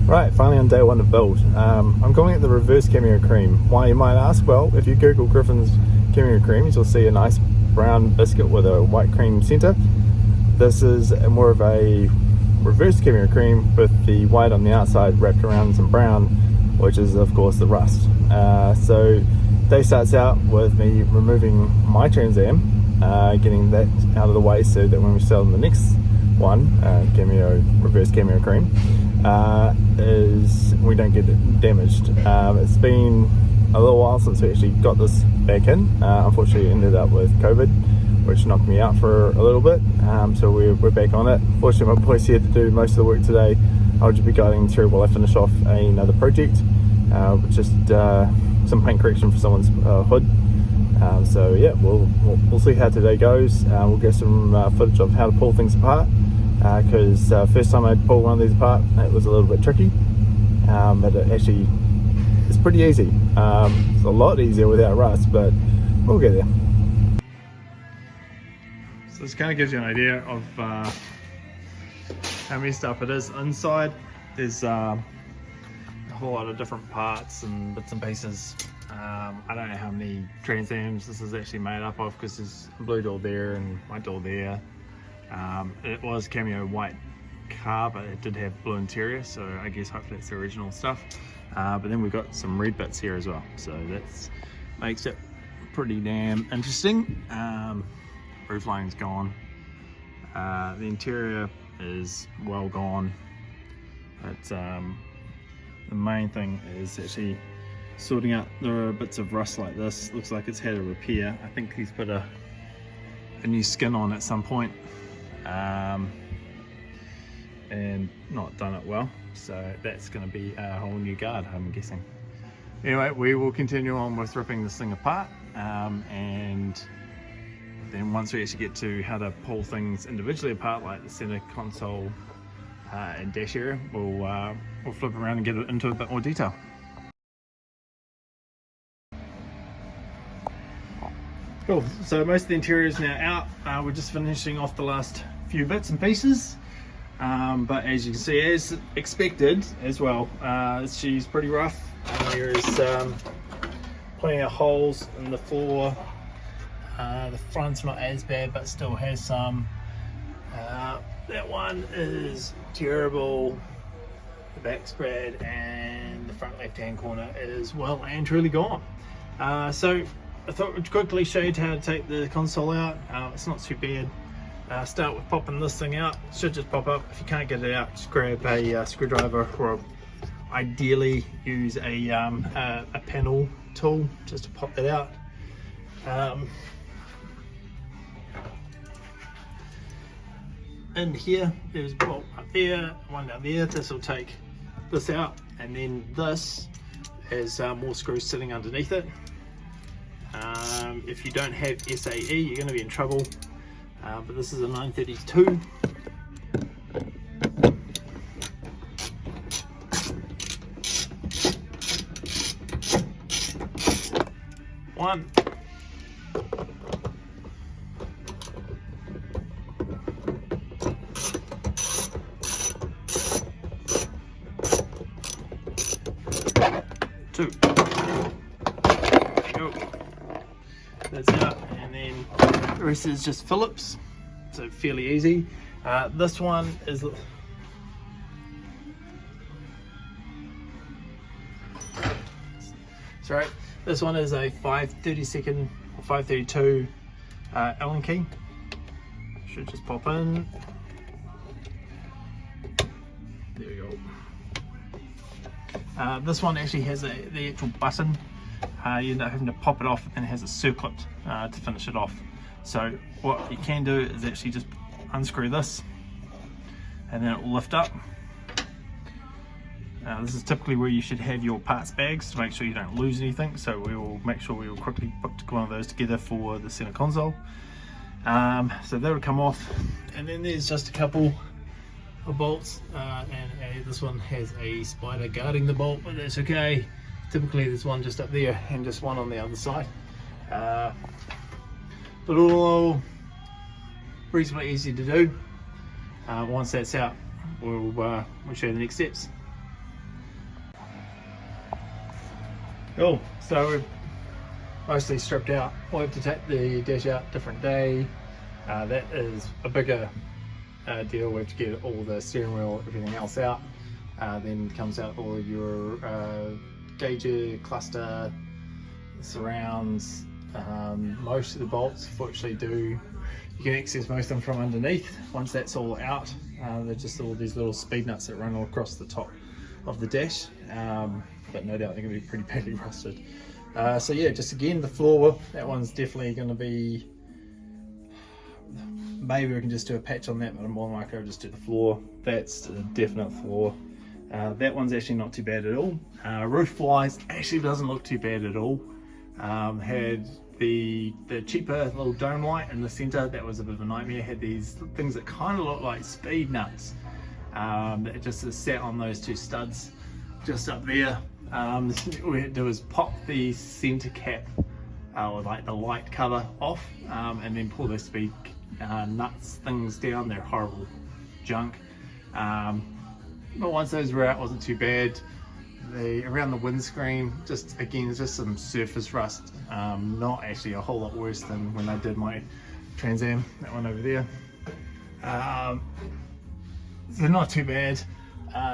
Right, finally on day one of build. I'm calling it the reverse Cameo Crème. Why, you might ask? Well, if you Google Griffin's Cameo Crème, you'll see a nice brown biscuit with a white cream centre. This is more of a reverse Cameo Crème with the white on the outside wrapped around some brown, which is of course the rust. So day starts out with me removing my Trans Am, getting that out of the way so that when we sell the next one, reverse Cameo Crème, is we don't get it damaged. It's been a little while since we actually got this back in. Unfortunately, it ended up with COVID, which knocked me out for a little bit. So we're back on it. Fortunately, my boy's here to do most of the work today. I'll just be guiding through while I finish off another project, just some paint correction for someone's hood. So yeah, we'll see how today goes. We'll get some footage of how to pull things apart, because first time I pulled one of these apart, it was a little bit tricky, but it actually it's pretty easy. It's a lot easier without rust, but we'll get there. So this kind of gives you an idea of how messed up it is inside. There's a whole lot of different parts and bits and pieces. I don't know how many Trans Ams this is actually made up of, because there's a blue door there and white door there. It was Cameo white car, but it did have blue interior, so I guess hopefully it's the original stuff. But then we've got some red bits here as well, so that makes it pretty damn interesting. Roof line's gone. The interior is well gone, but the main thing is actually sorting out the bits of rust like this. Looks like it's had a repair. I think he's put a new skin on at some point, and not done it well, so that's going to be a whole new guard, I'm guessing. Anyway, we will continue on with ripping this thing apart, and then once we actually get to how to pull things individually apart, like the center console and dash area, we'll flip around and get into a bit more detail. Cool, so most of the interior is now out. We're just finishing off the last few bits and pieces, but as you can see, as expected as well, she's pretty rough. There is plenty of holes in the floor. The front's not as bad, but still has some. That one is terrible. The back's bad, and the front left-hand corner is well and truly gone. So I thought we'd quickly show you how to take the console out. It's not too bad. Start with popping this thing out. It should just pop up. If you can't get it out, just grab a screwdriver, or ideally use a panel tool just to pop that out. In here, there's a bolt up there, one down there. This will take this out, and then this has more screws sitting underneath it. If you don't have SAE, you're going to be in trouble, but this is a 932. One. Two. Go. That's out, and then the rest is just Phillips, so fairly easy. This one is sorry. This one is a 532 or 532 Allen key. Should just pop in. There we go. This one actually has the actual button. You end up having to pop it off, and it has a circlip to finish it off. So what you can do is actually just unscrew this, and then it will lift up. This is typically where you should have your parts bags to make sure you don't lose anything, so we will make sure we will quickly put one of those together for the center console. So that will come off, and then there's just a couple of bolts, and this one has a spider guarding the bolt, but that's okay. Typically there's one just up there and just one on the other side, but all reasonably easy to do. Once that's out, we'll show you the next steps. Cool. So we've mostly stripped out. We'll have to take the dash out different day. That is a bigger deal. We have to get all the steering wheel, everything else out. Then comes out all your gauger, cluster, surrounds. Most of the bolts fortunately you can access most of them from underneath. Once that's all out, they're just all these little speed nuts that run all across the top of the dash, but no doubt they're going to be pretty badly rusted. So yeah, just again the floor, that one's definitely going to be, maybe we can just do a patch on that, but I'm more than likely I'll just do the floor. That's a definite floor. That one's actually not too bad at all. Roof wise, actually doesn't look too bad at all. Had the cheaper little dome light in the center, that was a bit of a nightmare. Had these things that kind of look like speed nuts that just sat on those two studs just up there. All we had to do was pop the center cap or like the light cover off, and then pull the speed nuts things down. They're horrible junk, but once those were out, it wasn't too bad. Around the windscreen, just some surface rust, not actually a whole lot worse than when I did my Trans Am, that one over there. So not too bad.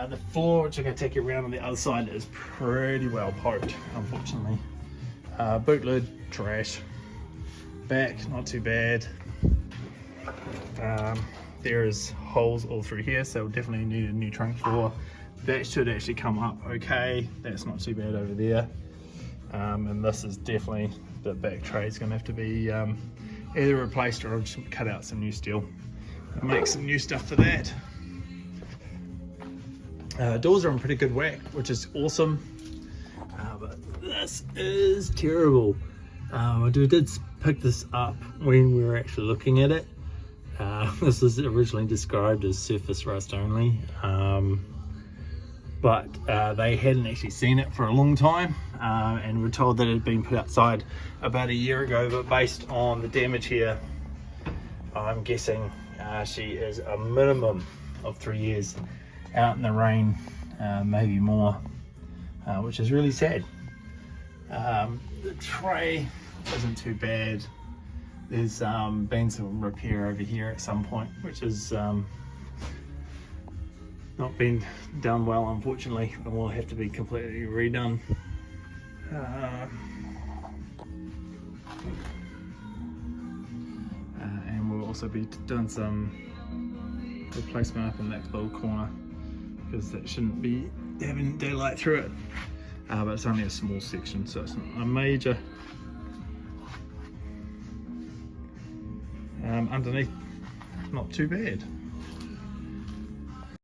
The floor, which I'm going to take you around on the other side, is pretty well poked, unfortunately. Boot lid, trash. Back, not too bad. There's holes all through here, so we'll definitely need a new trunk floor. That should actually come up okay. That's not too bad over there. And this is definitely, the back tray is going to have to be either replaced or I'll just cut out some new steel and make some new stuff for that. Doors are in pretty good whack, which is awesome. But this is terrible. I did pick this up when we were actually looking at it. This was originally described as surface rust only. But they hadn't actually seen it for a long time, and were told that it had been put outside about a year ago, but based on the damage here, I'm guessing she is a minimum of 3 years out in the rain, maybe more, which is really sad. The tray isn't too bad. There's been some repair over here at some point, which is not been done well, unfortunately, and will have to be completely redone. And we'll also be doing some replacement up in that little corner, because that shouldn't be having daylight through it. But it's only a small section, so it's not a major. Underneath, not too bad.